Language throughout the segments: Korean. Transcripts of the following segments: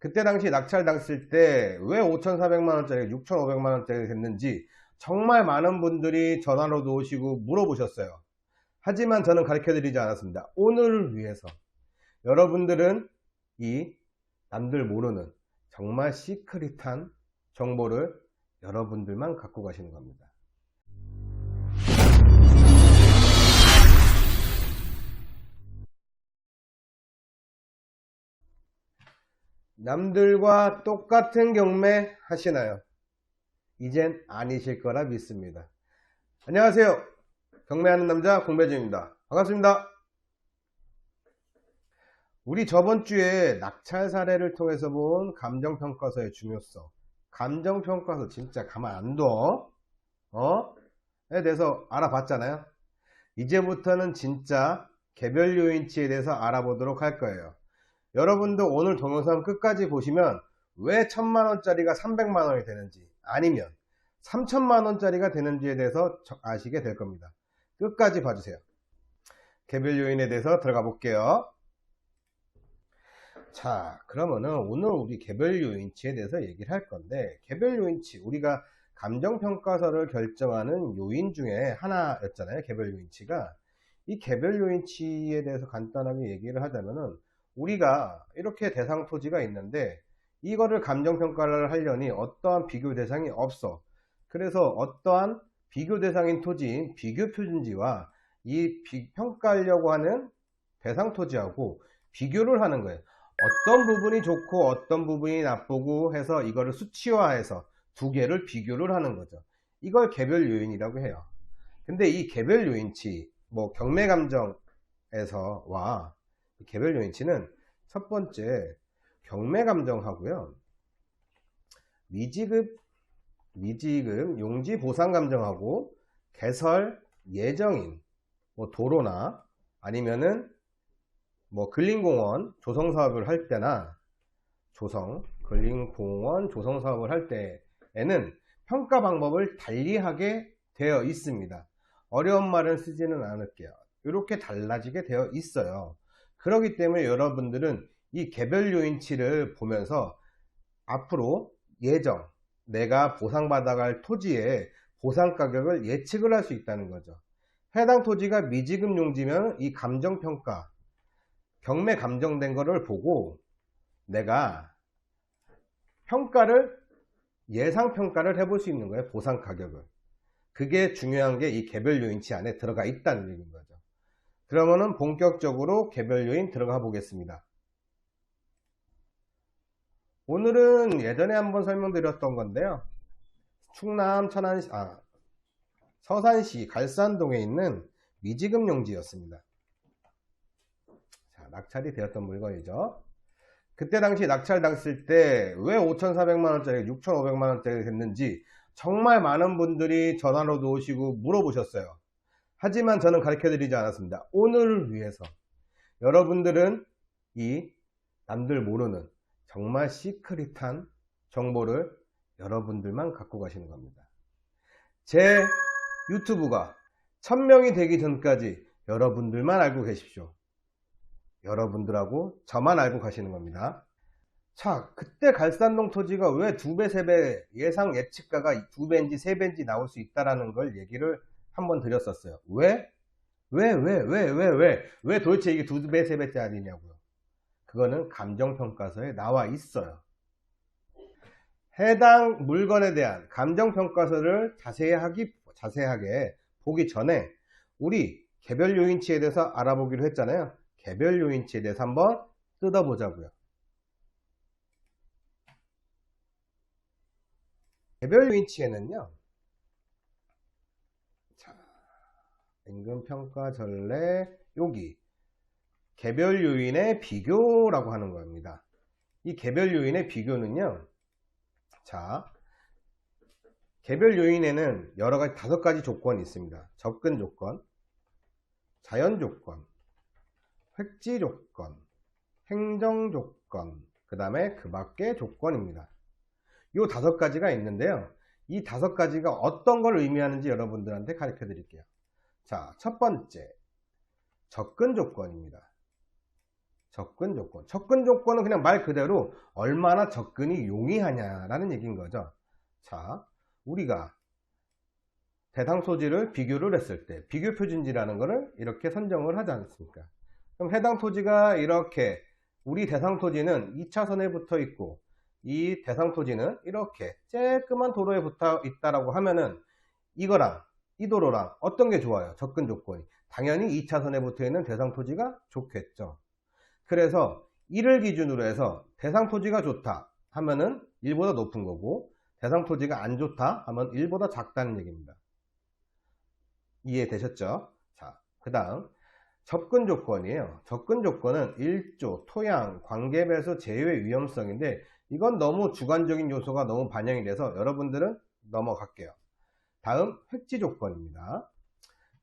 그때 당시 낙찰 당했을 때 왜 5,400만원짜리 6,500만원짜리 됐는지 정말 많은 분들이 전화로도 오시고 물어보셨어요. 하지만 저는 가르쳐 드리지 않았습니다. 오늘을 위해서. 여러분들은 이 남들 모르는 정말 시크릿한 정보를 여러분들만 갖고 가시는 겁니다. 남들과 똑같은 경매 하시나요? 이젠 아니실 거라 믿습니다. 안녕하세요. 경매하는 남자 공배진입니다. 반갑습니다. 우리 저번 주에 낙찰 사례를 통해서 본 감정평가서의 중요성, 감정평가서 진짜 가만 안 둬, 에 대해서 알아봤잖아요. 이제부터는 진짜 개별 요인치에 대해서 알아보도록 할 거예요. 여러분도 오늘 동영상 끝까지 보시면 왜 1000만원짜리가 300만원이 되는지, 아니면 3000만원짜리가 되는지에 대해서 아시게 될 겁니다. 끝까지 봐주세요. 개별 요인에 대해서 들어가 볼게요. 자, 그러면은 오늘 우리 개별 요인치에 대해서 얘기를 할 건데, 개별 요인치, 우리가 감정평가서를 결정하는 요인 중에 하나였잖아요. 개별 요인치가. 이 개별 요인치에 대해서 간단하게 얘기를 하자면은, 우리가 이렇게 대상 토지가 있는데 이거를 감정평가를 하려니 어떠한 비교 대상이 없어. 그래서 어떠한 비교 대상인 토지인 비교 표준지와 이 평가하려고 하는 대상 토지하고 비교를 하는 거예요. 어떤 부분이 좋고 어떤 부분이 나쁘고 해서 이거를 수치화해서 두 개를 비교를 하는 거죠. 이걸 개별 요인이라고 해요. 근데 이 개별 요인치, 뭐 경매 감정에서와 개별 요인치는 첫 번째 경매 감정하고요, 미지급 용지 보상 감정하고 개설 예정인 뭐 도로나 아니면은 뭐 근린공원 조성 사업을 할 때나 근린공원 조성 사업을 할 때에는 평가 방법을 달리하게 되어 있습니다. 어려운 말은 쓰지는 않을게요. 이렇게 달라지게 되어 있어요. 그렇기 때문에 여러분들은 이 개별 요인치를 보면서 앞으로 내가 보상받아갈 토지의 보상 가격을 예측을 할 수 있다는 거죠. 해당 토지가 미지급 용지면 이 감정평가, 경매 감정된 거를 보고 내가 예상 평가를 해볼 수 있는 거예요. 보상 가격을. 그게 중요한 게 이 개별 요인치 안에 들어가 있다는 얘기인 거죠. 그러면은 본격적으로 개별 요인 들어가 보겠습니다. 오늘은 예전에 한번 설명드렸던 건데요. 충남 서산시 갈산동에 있는 미지급 용지였습니다. 자, 낙찰이 되었던 물건이죠. 그때 당시 낙찰 당했을 때 왜 5,400만원짜리 6,500만원짜리 됐는지 정말 많은 분들이 전화로도 오시고 물어보셨어요. 하지만 저는 가르쳐 드리지 않았습니다. 오늘을 위해서. 여러분들은 이 남들 모르는 정말 시크릿한 정보를 여러분들만 갖고 가시는 겁니다. 제 유튜브가 1000명이 되기 전까지 여러분들만 알고 계십시오. 여러분들하고 저만 알고 가시는 겁니다. 자, 그때 갈산동 토지가 왜 2배, 3배 예상 예측가가 2배인지 3배인지 나올 수 있다는 걸 얘기를 한번 드렸었어요. 왜 도대체 이게 2배, 3배짜리 아니냐고요. 그거는 감정평가서에 나와 있어요. 해당 물건에 대한 감정평가서를 자세하게 보기 전에 우리 개별 요인치에 대해서 알아보기로 했잖아요. 개별 요인치에 대해서 한번 뜯어보자고요. 개별 요인치에는요, 임금평가 전례, 여기 개별 요인의 비교라고 하는 겁니다. 이 개별 요인의 비교는요, 자, 개별 요인에는 여러가지 5가지 조건이 있습니다. 접근 조건, 자연 조건, 획지 조건, 행정 조건, 그 다음에 그 밖의 조건입니다. 이 5가지가 있는데요, 이 5가지가 어떤 걸 의미하는지 여러분들한테 가르쳐 드릴게요. 자, 첫 번째 접근 조건입니다. 접근 조건. 접근 조건은 그냥 말 그대로 얼마나 접근이 용이하냐라는 얘기인 거죠. 자, 우리가 대상 토지를 비교를 했을 때 비교 표준지라는 것을 이렇게 선정을 하지 않습니까? 그럼 해당 토지가 이렇게 우리 대상 토지는 2차선에 붙어 있고 이 대상 토지는 이렇게 쬐끄만 도로에 붙어 있다라고 하면은 이거랑 이 도로랑 어떤 게 좋아요? 접근 조건이. 당연히 2차선에 붙어 있는 대상 토지가 좋겠죠. 그래서 이를 기준으로 해서 대상 토지가 좋다 하면은 1보다 높은 거고 대상 토지가 안 좋다 하면 1보다 작다는 얘기입니다. 이해되셨죠? 자, 그 다음 접근 조건이에요. 접근 조건은 일조, 토양, 관계배수, 제외 위험성인데 이건 너무 주관적인 요소가 너무 반영이 돼서 여러분들은 넘어갈게요. 다음 획지 조건입니다.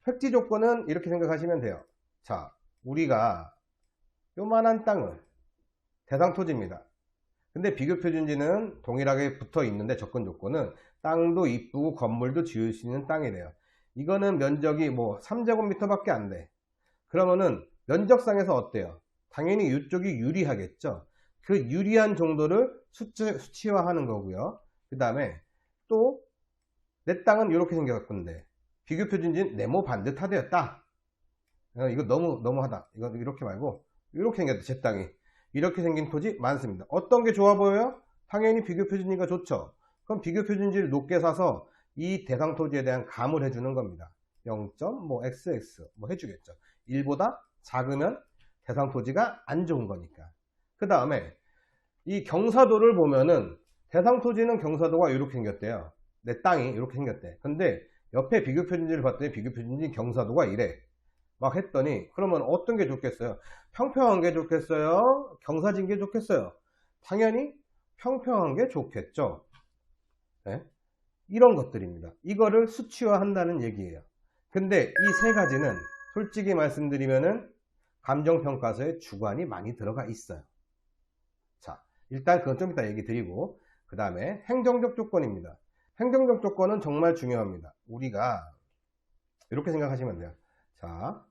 획지 조건은 이렇게 생각하시면 돼요. 자, 우리가 요만한 땅을 대상 토지입니다. 근데 비교 표준지는 동일하게 붙어 있는데 접근 조건은 땅도 이쁘고 건물도 지을 수 있는 땅이래요. 이거는 면적이 뭐 3제곱미터 밖에 안 돼. 그러면은 면적상에서 어때요? 당연히 이쪽이 유리하겠죠. 그 유리한 정도를 수치화하는 거고요. 그 다음에 또 내 땅은 이렇게 생겼건데 비교 표준지는 네모 반듯하되었다. 이거 너무하다. 이거 이렇게 말고 이렇게 생겼다. 제 땅이 이렇게 생긴 토지 많습니다. 어떤 게 좋아 보여요? 당연히 비교 표준지가 좋죠. 그럼 비교 표준지를 높게 사서 이 대상 토지에 대한 감을 해주는 겁니다. 0.XX 뭐 해주겠죠. 1보다 작으면 대상 토지가 안 좋은 거니까. 그 다음에 이 경사도를 보면은 대상 토지는 경사도가 이렇게 생겼대요. 내 땅이 이렇게 생겼대. 근데 옆에 비교 표준지를 봤더니 비교 표준지 경사도가 이래. 막 했더니 그러면 어떤 게 좋겠어요? 평평한 게 좋겠어요? 경사진 게 좋겠어요? 당연히 평평한 게 좋겠죠. 네? 이런 것들입니다. 이거를 수치화한다는 얘기예요. 근데 이 세 가지는 솔직히 말씀드리면은 감정평가서에 주관이 많이 들어가 있어요. 자, 일단 그건 좀 이따 얘기 드리고 그 다음에 행정적 조건입니다. 행정적 조건은 정말 중요합니다. 우리가 이렇게 생각하시면 돼요. 자,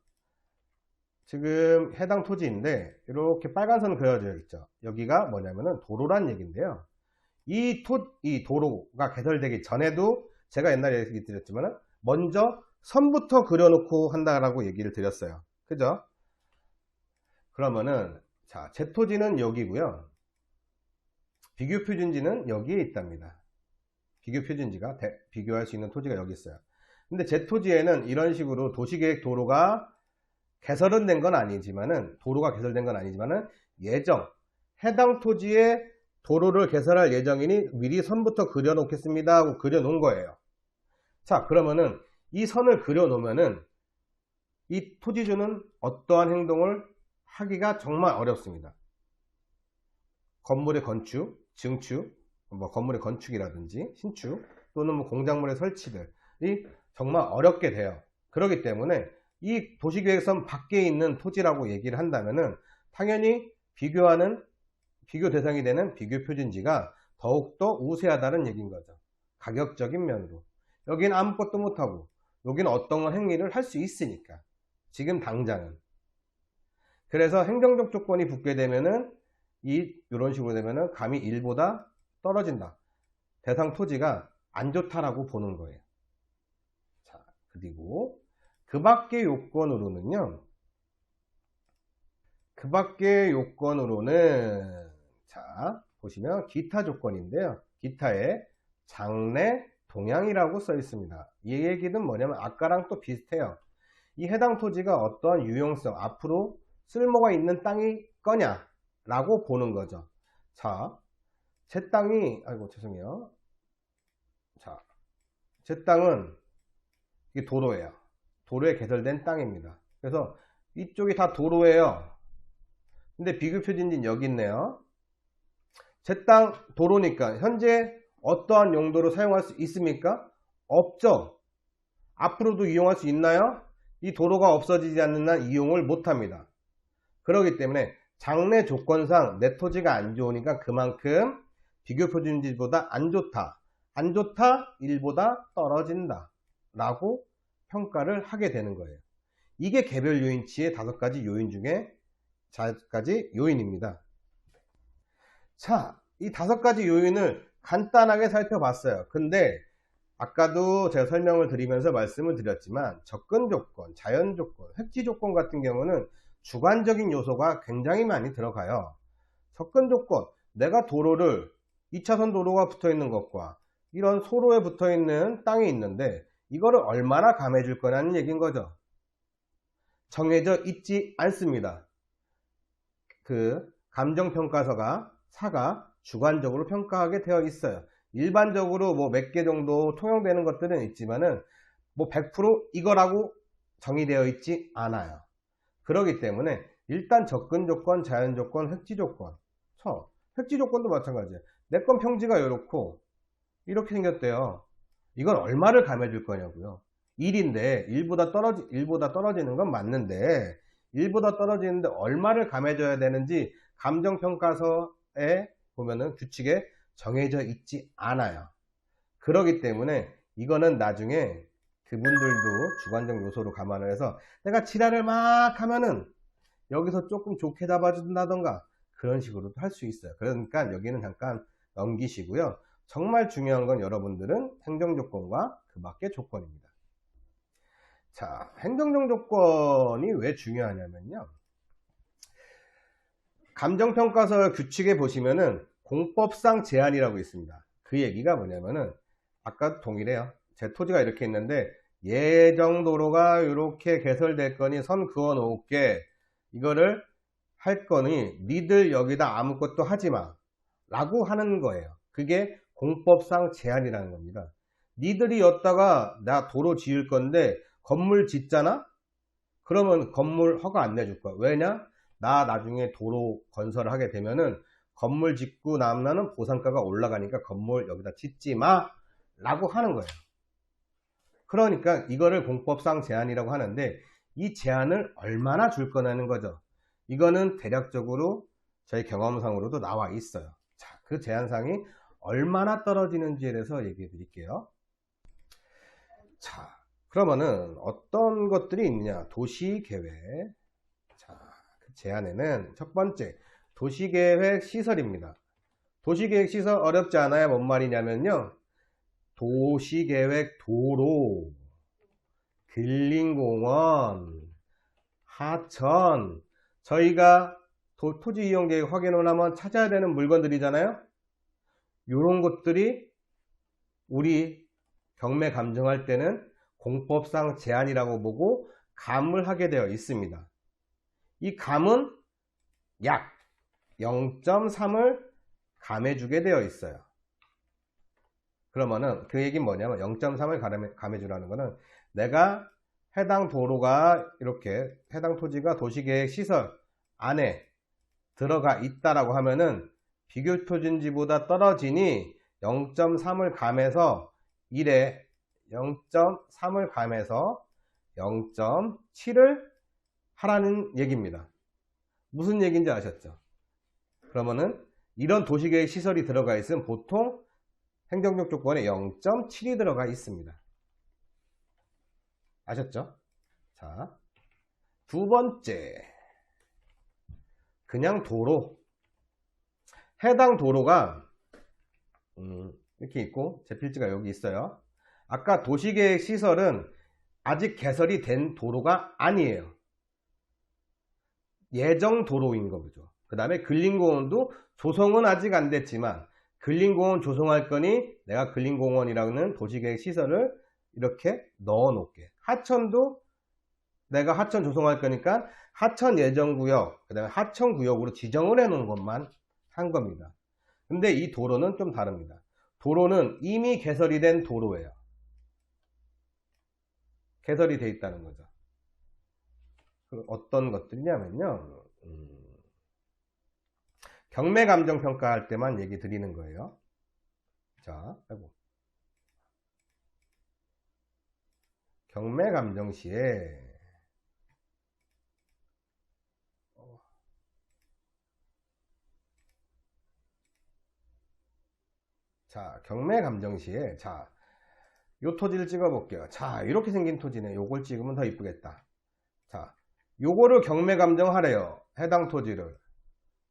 지금 해당 토지인데 이렇게 빨간 선 그려져 있죠. 여기가 뭐냐면은 도로란 얘기인데요. 이 도로가 개설되기 전에도 제가 옛날에 얘기 드렸지만 먼저 선부터 그려놓고 한다라고 얘기를 드렸어요. 그죠? 그러면은 자, 제 토지는 여기고요. 비교 표준지는 여기에 있답니다. 비교 표준지가 비교할 수 있는 토지가 여기 있어요. 근데 제 토지에는 이런 식으로 도시계획 도로가 개설은 된 건 아니지만은 도로가 개설된 건 아니지만은 해당 토지에 도로를 개설할 예정이니 미리 선부터 그려 놓겠습니다 하고 그려 놓은 거예요. 자, 그러면은 이 선을 그려 놓으면은 이 토지주는 어떠한 행동을 하기가 정말 어렵습니다. 건물의 건축, 증축, 뭐 건물의 건축이라든지 신축 또는 뭐 공작물의 설치들이 정말 어렵게 돼요. 그렇기 때문에 이 도시계획선 밖에 있는 토지라고 얘기를 한다면은 당연히 비교 대상이 되는 비교 표준지가 더욱더 우세하다는 얘기인 거죠. 가격적인 면으로. 여기는 아무것도 못하고 여기는 어떤 행위를 할 수 있으니까. 지금 당장은. 그래서 행정적 조건이 붙게 되면은 이런 식으로 되면은 감이 1보다 떨어진다. 대상 토지가 안 좋다라고 보는 거예요. 자, 그리고 그 밖의 요건으로는요. 자, 보시면 기타 조건인데요. 기타에 장래 동향이라고 써 있습니다. 이 얘기는 뭐냐면 아까랑 또 비슷해요. 이 해당 토지가 어떠한 유용성, 앞으로 쓸모가 있는 땅이 거냐 라고 보는 거죠. 자, 제 땅이 죄송해요. 자, 제 땅은 이게 도로예요. 도로에 개설된 땅입니다. 그래서 이쪽이 다 도로예요. 근데 비교 표준지는 여기 있네요. 제 땅 도로니까 현재 어떠한 용도로 사용할 수 있습니까? 없죠. 앞으로도 이용할 수 있나요? 이 도로가 없어지지 않는 한 이용을 못합니다. 그렇기 때문에 장래 조건상 내 토지가 안 좋으니까 그만큼 비교 표준지보다 안 좋다. 1보다 떨어진다. 라고 평가를 하게 되는 거예요. 이게 개별 요인치의 5가지 요인 중에 가지 요인입니다. 자, 이 5가지 요인을 간단하게 살펴봤어요. 근데 아까도 제가 설명을 드리면서 말씀을 드렸지만 접근 조건, 자연 조건, 획지 조건 같은 경우는 주관적인 요소가 굉장히 많이 들어가요. 접근 조건, 내가 도로를 2차선 도로가 붙어 있는 것과 이런 소로에 붙어 있는 땅이 있는데 이거를 얼마나 감해 줄 거냐는 얘기인 거죠. 정해져 있지 않습니다. 그 감정평가서가 주관적으로 평가하게 되어 있어요. 일반적으로 뭐 몇 개 정도 통용되는 것들은 있지만은 뭐 100% 이거라고 정의되어 있지 않아요. 그렇기 때문에 일단 접근 조건, 자연 조건, 획지 조건. 획지 조건도 마찬가지예요. 내 건 평지가 이렇게 생겼대요. 이건 얼마를 감해줄 거냐고요. 1인데 1보다 떨어지는 건 맞는데 1보다 떨어지는데 얼마를 감해줘야 되는지 감정평가서에 보면은 규칙에 정해져 있지 않아요. 그렇기 때문에 이거는 나중에 그분들도 주관적 요소로 감안을 해서 내가 지랄을 막 하면은 여기서 조금 좋게 잡아준다던가 그런 식으로도 할 수 있어요. 그러니까 여기는 잠깐 넘기시고요. 정말 중요한 건 여러분들은 행정조건과 그 밖의 조건입니다. 자, 행정적 조건이 왜 중요하냐면요. 감정평가서 규칙에 보시면은 공법상 제한이라고 있습니다. 그 얘기가 뭐냐면은 아까 동일해요. 제 토지가 이렇게 있는데 예정도로가 이렇게 개설될 거니 선 그어 놓을게. 이거를 할 거니 니들 여기다 아무것도 하지마 라고 하는 거예요. 그게 공법상 제한이라는 겁니다. 니들이 여기다가 나 도로 지을 건데 건물 짓잖아? 그러면 건물 허가 안 내줄 거야. 왜냐? 나 나중에 도로 건설을 하게 되면은 건물 짓고 나면 보상가가 올라가니까 건물 여기다 짓지 마 라고 하는 거예요. 그러니까 이거를 공법상 제한이라고 하는데 이 제한을 얼마나 줄 거냐는 거죠. 이거는 대략적으로 저희 경험상으로도 나와 있어요. 자, 그 제한상이 얼마나 떨어지는지에 대해서 얘기해 드릴게요. 자, 그러면은 어떤 것들이 있느냐? 도시계획. 자, 그 제한에는 첫 번째 도시계획 시설입니다. 도시계획 시설 어렵지 않아요. 뭔 말이냐면요. 도시계획 도로, 근린공원, 하천, 저희가 토지 이용 계획 확인을 하면 찾아야 되는 물건들이잖아요. 이런 것들이 우리 경매 감정할 때는 공법상 제한이라고 보고 감을 하게 되어 있습니다. 이 감은 약 0.3을 감해주게 되어 있어요. 그러면은 그 얘기는 뭐냐면 0.3을 감해주라는 거는 내가 해당 도로가 이렇게 해당 토지가 도시계획 시설 안에 들어가 있다라고 하면은 비교 토지보다 떨어지니 0.3을 감해서 1에 0.3을 감해서 0.7을 하라는 얘기입니다. 무슨 얘기인지 아셨죠? 그러면은 이런 도시계획 시설이 들어가 있으면 보통 행정적 조건에 0.7이 들어가 있습니다. 아셨죠? 자, 두 번째, 그냥 도로. 해당 도로가 이렇게 있고 제 필지가 여기 있어요. 아까 도시계획 시설은 아직 개설이 된 도로가 아니에요. 예정 도로인 거죠. 그 다음에 근린공원도 조성은 아직 안 됐지만 근린공원 조성할 거니 내가 근린공원이라는 도시계획 시설을 이렇게 넣어 놓을게. 하천도 내가 하천 조성할 거니까 하천 예정구역, 그 다음에 하천구역으로 지정을 해 놓은 것만 한 겁니다. 근데 이 도로는 좀 다릅니다. 도로는 이미 개설이 된 도로예요. 개설이 돼 있다는 거죠. 어떤 것들이냐면요. 경매 감정 평가할 때만 얘기 드리는 거예요. 자, 경매 감정 시에 경매 감정 시에 요 토지를 찍어 볼게요. 자, 이렇게 생긴 토지네. 요걸 찍으면 더 이쁘겠다. 자, 요거를 경매 감정하래요. 해당 토지를.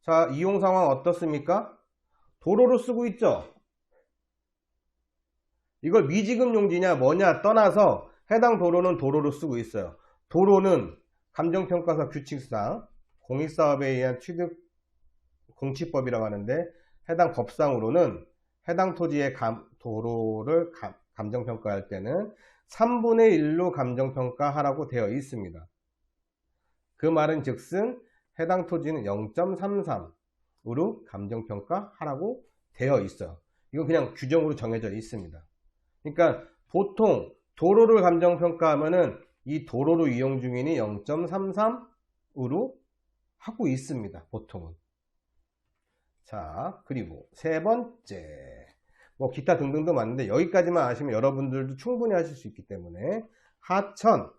자, 이용 상황 어떻습니까? 도로로 쓰고 있죠. 이걸 미지급 용지냐 뭐냐 떠나서 해당 도로는 도로로 쓰고 있어요. 도로는 감정평가사 규칙상 공익사업에 의한 취득 공치법이라고 하는데, 해당 법상으로는 해당 토지의 도로를 감정평가할 때는 3분의 1로 감정평가하라고 되어 있습니다. 그 말은 즉슨 해당 토지는 0.33으로 감정평가하라고 되어 있어요. 이건 그냥 규정으로 정해져 있습니다. 그러니까 보통 도로를 감정평가하면은 이 도로로 이용 중인이 0.33으로 하고 있습니다. 보통은. 자, 그리고 세 번째, 뭐 기타 등등도 많은데 여기까지만 아시면 여러분들도 충분히 하실 수 있기 때문에, 하천.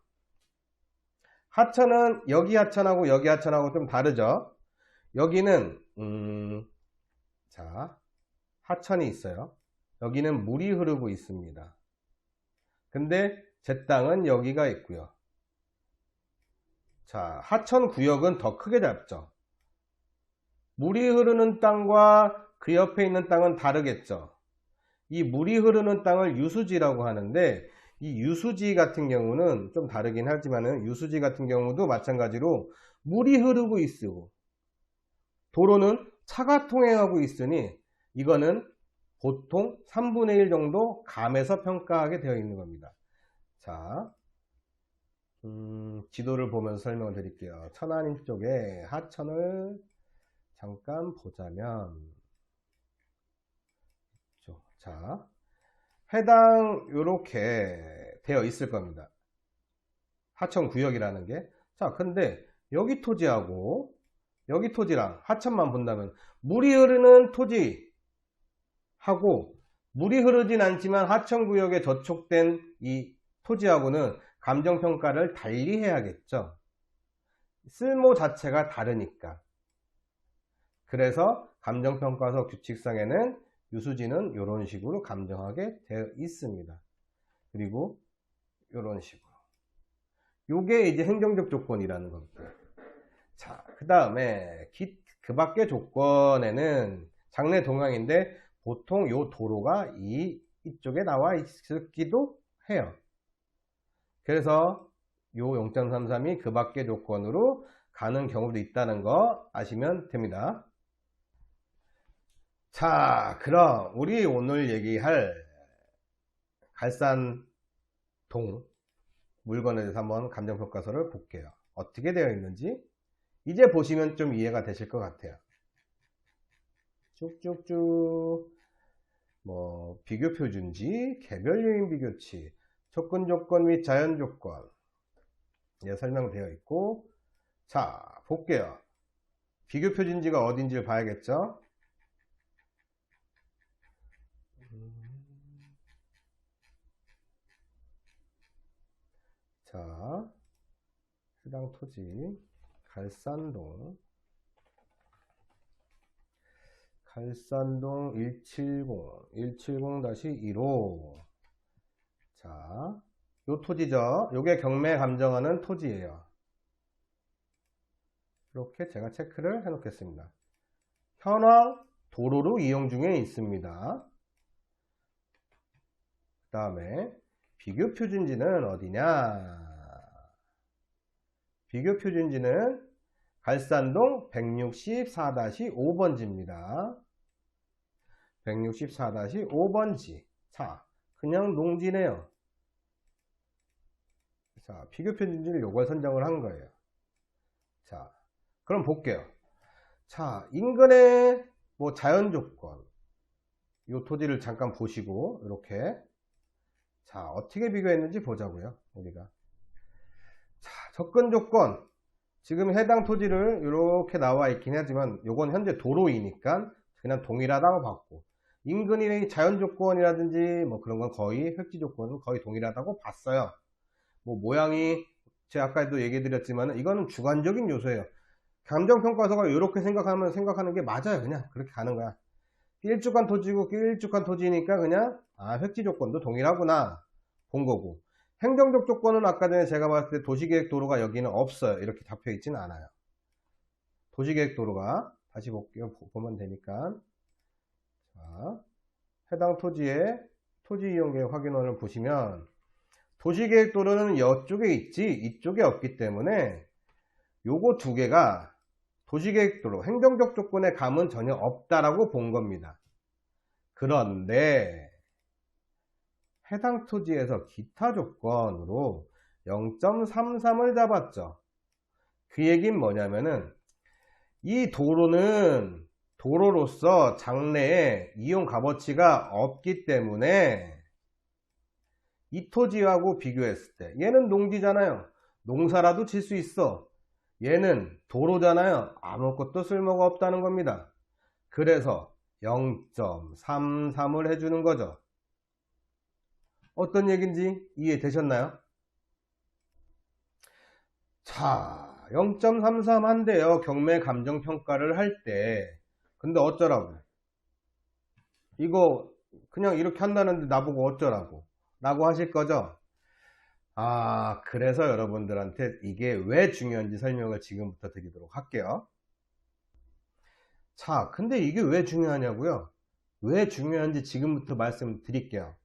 하천은 여기 하천하고 여기 하천하고 좀 다르죠. 여기는 자, 하천이 있어요. 여기는 물이 흐르고 있습니다. 근데 제 땅은 여기가 있고요. 자, 하천 구역은 더 크게 잡죠. 물이 흐르는 땅과 그 옆에 있는 땅은 다르겠죠. 이 물이 흐르는 땅을 유수지라고 하는데, 이 유수지 같은 경우는 좀 다르긴 하지만은, 유수지 같은 경우도 마찬가지로 물이 흐르고 있고 도로는 차가 통행하고 있으니 이거는 보통 3분의 1 정도 감해서 평가하게 되어 있는 겁니다. 자, 지도를 보면서 설명을 드릴게요. 천안인 쪽에 하천을 잠깐 보자면, 자, 해당 요렇게 되어 있을 겁니다. 하천 구역이라는 게. 자, 근데 여기 토지하고 여기 토지랑 하천만 본다면, 물이 흐르는 토지하고 물이 흐르진 않지만 하천 구역에 저촉된 이 토지하고는 감정평가를 달리 해야겠죠. 쓸모 자체가 다르니까. 그래서 감정평가서 규칙상에는 유수지는 이런 식으로 감정하게 되어 있습니다. 그리고 이런 식으로. 요게 이제 행정적 조건이라는 겁니다. 자, 그 다음에 그 밖의 조건에는 장래 동향인데, 보통 요 도로가 이쪽에 나와 있기도 해요. 그래서 요 0.33이 그 밖의 조건으로 가는 경우도 있다는 거 아시면 됩니다. 자, 그럼 우리 오늘 얘기할 갈산동 물건에 대해서 한번 감정평가서를 볼게요. 어떻게 되어 있는지 이제 보시면 좀 이해가 되실 것 같아요. 쭉쭉쭉 뭐 비교표준지, 개별요인 비교치, 접근조건 및 자연조건 설명되어 있고, 자, 볼게요. 비교표준지가 어딘지를 봐야겠죠. 자, 해당 토지 갈산동 170-170-1호. 자, 요 토지죠. 요게 경매 감정하는 토지예요. 이렇게 제가 체크를 해 놓겠습니다. 현황 도로로 이용 중에 있습니다. 그 다음에 비교 표준지는 어디냐? 비교 표준지는 갈산동 164-5번지입니다. 164-5번지. 자, 그냥 농지네요. 자, 비교 표준지를 요걸 선정을 한 거예요. 자, 그럼 볼게요. 자, 인근의 뭐 자연 조건, 요 토지를 잠깐 보시고 이렇게, 자, 어떻게 비교했는지 보자고요. 우리가. 자, 접근 조건, 지금 해당 토지를 이렇게 나와 있긴 하지만 요건 현재 도로이니까 그냥 동일하다고 봤고, 인근의 자연 조건이라든지 뭐 그런 건 거의 획지 조건은 거의 동일하다고 봤어요. 뭐 모양이 제가 아까도 얘기 드렸지만 이거는 주관적인 요소예요. 감정평가서가 이렇게 생각하는 게 맞아요. 그냥 그렇게 가는 거야. 길쭉한 토지고 길쭉한 토지니까 그냥 획지 조건도 동일하구나 본 거고, 행정적 조건은 아까 전에 제가 봤을 때 도시계획 도로가 여기는 없어요. 이렇게 잡혀 있지는 않아요. 도시계획도로가 다시 볼게요. 보면 되니까. 자, 해당 토지의 토지이용계획 확인원을 보시면 도시계획도로는 이쪽에 있지 이쪽에 없기 때문에 요거 두 개가 도시계획도로 행정적 조건에 감은 전혀 없다라고 본 겁니다. 그런데 해당 토지에서 기타 조건으로 0.33을 잡았죠. 그 얘기는 뭐냐면은 이 도로는 도로로서 장래에 이용 값어치가 없기 때문에 이 토지하고 비교했을 때 얘는 농지잖아요. 농사라도 질 수 있어. 얘는 도로잖아요. 아무것도 쓸모가 없다는 겁니다. 그래서 0.33을 해주는 거죠. 어떤 얘기인지 이해되셨나요? 자, 0.33 한대요. 경매 감정평가를 할 때. 근데 어쩌라고? 이거 그냥 이렇게 한다는데 나보고 어쩌라고? 라고 하실 거죠? 아, 그래서 여러분들한테 이게 왜 중요한지 설명을 지금부터 드리도록 할게요. 자, 근데 이게 왜 중요하냐고요? 왜 중요한지 지금부터 말씀드릴게요.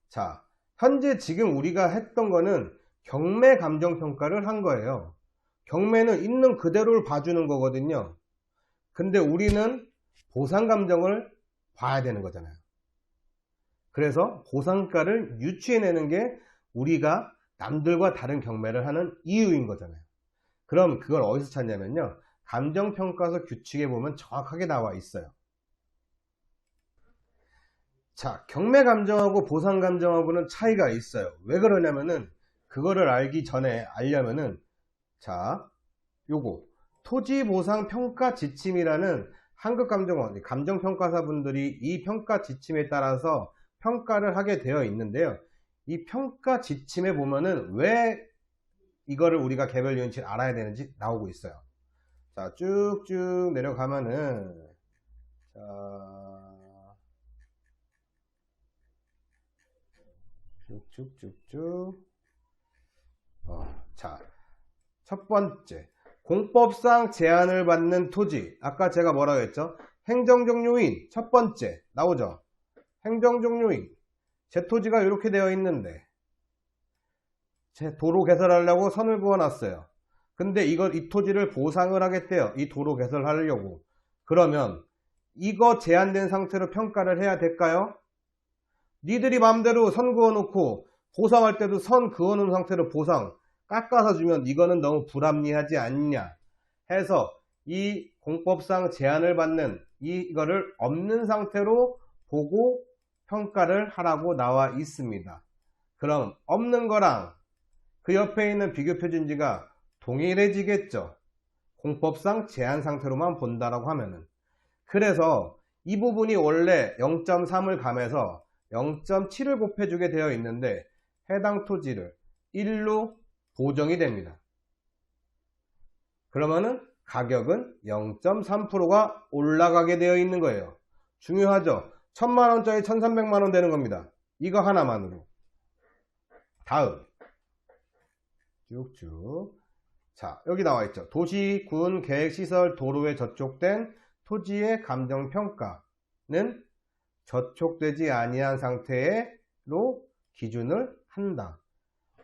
자, 현재 지금 우리가 했던 거는 경매 감정평가를 한 거예요. 경매는 있는 그대로를 봐주는 거거든요. 근데 우리는 보상감정을 봐야 되는 거잖아요. 그래서 보상가를 유추해내는 게 우리가 남들과 다른 경매를 하는 이유인 거잖아요. 그럼 그걸 어디서 찾냐면요. 감정평가서 규칙에 보면 정확하게 나와 있어요. 자, 경매 감정하고 보상 감정하고는 차이가 있어요. 왜 그러냐면은 그거를 알기 전에 알려면은 자, 요거 토지 보상 평가 지침이라는 한국감정원 감정평가사분들이 이 평가 지침에 따라서 평가를 하게 되어 있는데요. 이 평가 지침에 보면은 왜 이거를 우리가 개별 요인치를 알아야 되는지 나오고 있어요. 자, 쭉쭉 내려가면은 자, 쭉쭉쭉쭉 자, 첫 번째 공법상 제한을 받는 토지. 아까 제가 뭐라고 했죠? 행정적 요인 첫 번째 나오죠. 행정적 요인 제 토지가 이렇게 되어 있는데 제 도로 개설하려고 선을 그어 놨어요. 근데 이 토지를 보상을 하겠대요. 이 도로 개설하려고. 그러면 이거 제한된 상태로 평가를 해야 될까요? 니들이 맘대로 선 그어 놓고 보상할 때도 선 그어 놓은 상태로 보상 깎아서 주면 이거는 너무 불합리하지 않냐 해서 이 공법상 제한을 받는 이거를 없는 상태로 보고 평가를 하라고 나와 있습니다. 그럼 없는 거랑 그 옆에 있는 비교 표준지가 동일해지겠죠. 공법상 제한 상태로만 본다라고 하면은. 그래서 이 부분이 원래 0.3을 감해서 0.7을 곱해주게 되어 있는데 해당 토지를 1로 보정이 됩니다. 그러면은 가격은 0.3%가 올라가게 되어 있는 거예요. 중요하죠. 1000만원짜리 1300만원 되는 겁니다. 이거 하나만으로. 다음 쭉쭉 자, 여기 나와 있죠. 도시, 군, 계획, 시설, 도로에 저촉된 토지의 감정평가는 저촉되지 아니한 상태로 기준을 한다.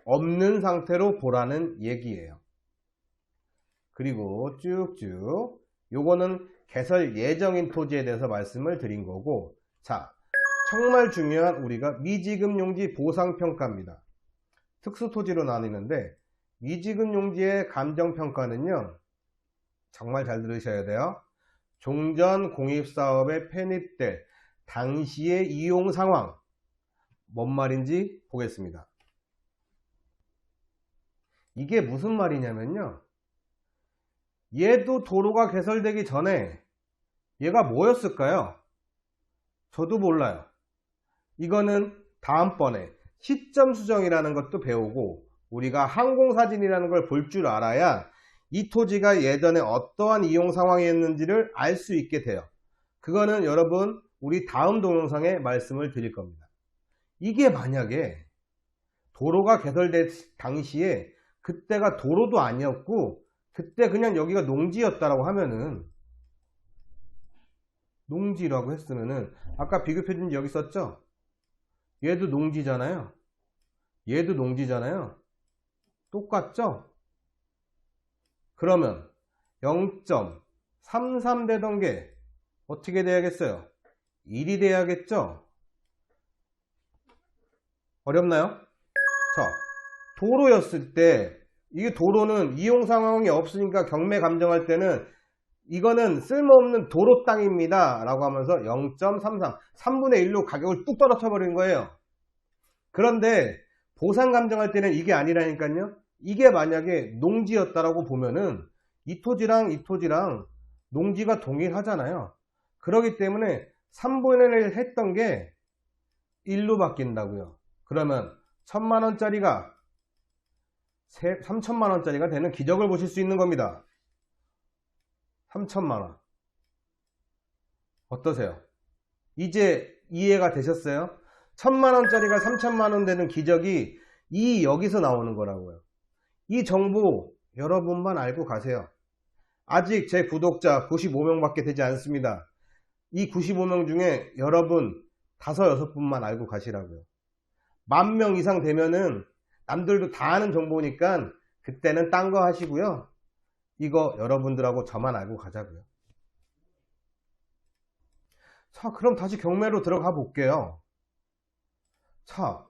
없는 상태로 보라는 얘기예요. 그리고 쭉쭉 요거는 개설 예정인 토지에 대해서 말씀을 드린 거고, 자, 정말 중요한 우리가 미지급 용지 보상평가입니다. 특수토지로 나뉘는데 미지급 용지의 감정평가는요, 정말 잘 들으셔야 돼요. 종전 공입사업에 편입될 당시의 이용 상황, 뭔 말인지 보겠습니다. 이게 무슨 말이냐면요, 얘도 도로가 개설되기 전에 얘가 뭐였을까요? 저도 몰라요. 이거는 다음번에 시점 수정이라는 것도 배우고 우리가 항공사진이라는 걸 볼 줄 알아야 이 토지가 예전에 어떠한 이용 상황이었는지를 알 수 있게 돼요. 그거는 여러분 우리 다음 동영상에 말씀을 드릴 겁니다. 이게 만약에 도로가 개설될 당시에 그때가 도로도 아니었고 그때 그냥 여기가 농지였다라고 하면은, 농지라고 했으면은, 아까 비교 표준지 여기 썼죠? 얘도 농지잖아요. 얘도 농지잖아요. 똑같죠? 그러면 0.33 되던 게 어떻게 돼야겠어요? 1이 돼야겠죠? 어렵나요? 자, 도로였을 때, 이게 도로는 이용 상황이 없으니까 경매 감정할 때는 이거는 쓸모없는 도로 땅입니다 라고 하면서 0.33, 3분의 1로 가격을 뚝 떨어져 버린 거예요. 그런데 보상 감정할 때는 이게 아니라니까요. 이게 만약에 농지였다라고 보면은 이 토지랑 농지가 동일하잖아요. 그렇기 때문에 3분의 1 했던 게 1로 바뀐다고요. 그러면 1000만원짜리가 3000만원짜리가 되는 기적을 보실 수 있는 겁니다. 3000만원. 어떠세요? 이제 이해가 되셨어요? 1000만원짜리가 3000만원 되는 기적이 여기서 나오는 거라고요. 이 정보 여러분만 알고 가세요. 아직 제 구독자 95명 밖에 되지 않습니다. 이 95명 중에 여러분 5, 6분만 알고 가시라고요. 10,000명 이상 되면은 남들도 다 아는 정보니까 그때는 딴 거 하시고요. 이거 여러분들하고 저만 알고 가자고요. 자, 그럼 다시 경매로 들어가 볼게요. 자,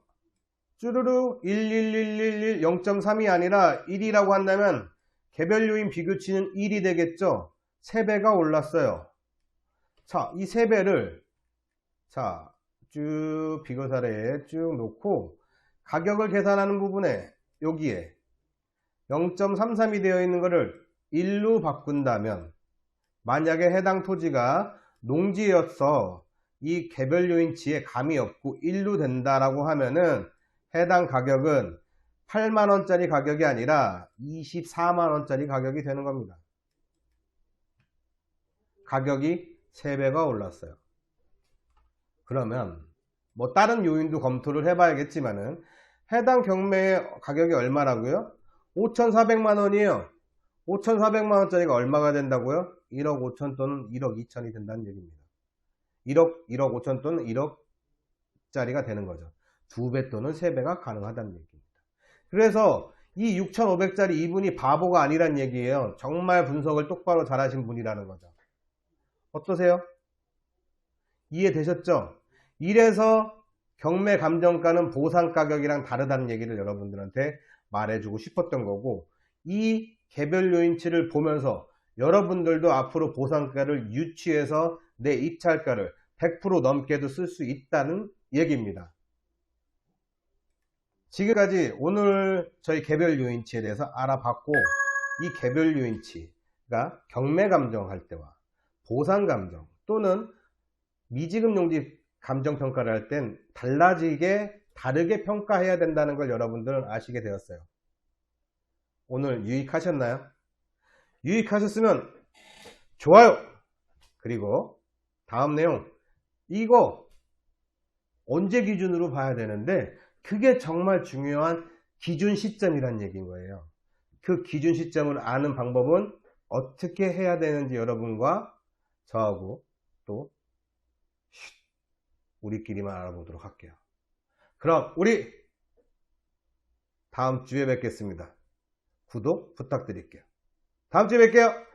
쭈루루 11111 0.3이 아니라 1이라고 한다면 개별 요인 비교치는 1이 되겠죠? 3배가 올랐어요. 자, 이 3배를 자, 쭉 비교 사례에 쭉 놓고 가격을 계산하는 부분에 여기에 0.33이 되어 있는 것을 1로 바꾼다면, 만약에 해당 토지가 농지여서 이 개별 요인치에 감이 없고 1로 된다라고 하면은 해당 가격은 8만원짜리 가격이 아니라 24만원짜리 가격이 되는 겁니다. 가격이 3배가 올랐어요. 그러면 뭐 다른 요인도 검토를 해봐야겠지만은 해당 경매의 가격이 얼마라고요? 5,400만원이에요. 5,400만원짜리가 얼마가 된다고요? 1억 5천 또는 1억 2천이 된다는 얘기입니다. 1억 5천 또는 1억짜리가 되는 거죠. 2배 또는 3배가 가능하다는 얘기입니다. 그래서 이 6,500짜리 이분이 바보가 아니란 얘기예요. 정말 분석을 똑바로 잘하신 분이라는 거죠. 어떠세요? 이해되셨죠? 이래서 경매 감정가는 보상 가격이랑 다르다는 얘기를 여러분들한테 말해주고 싶었던 거고, 이 개별 요인치를 보면서 여러분들도 앞으로 보상가를 유치해서 내 입찰가를 100% 넘게도 쓸 수 있다는 얘기입니다. 지금까지 오늘 저희 개별 요인치에 대해서 알아봤고, 이 개별 요인치가 경매 감정할 때와 보상 감정 또는 미지급 용지 감정 평가를 할 땐 다르게 평가해야 된다는 걸 여러분들은 아시게 되었어요. 오늘 유익하셨나요? 유익하셨으면 좋아요! 그리고 다음 내용, 이거 언제 기준으로 봐야 되는데 그게 정말 중요한 기준 시점이란 얘기인 거예요. 그 기준 시점을 아는 방법은 어떻게 해야 되는지 여러분과 저하고 또 우리끼리만 알아보도록 할게요. 그럼 우리 다음 주에 뵙겠습니다. 구독 부탁드릴게요. 다음 주에 뵐게요.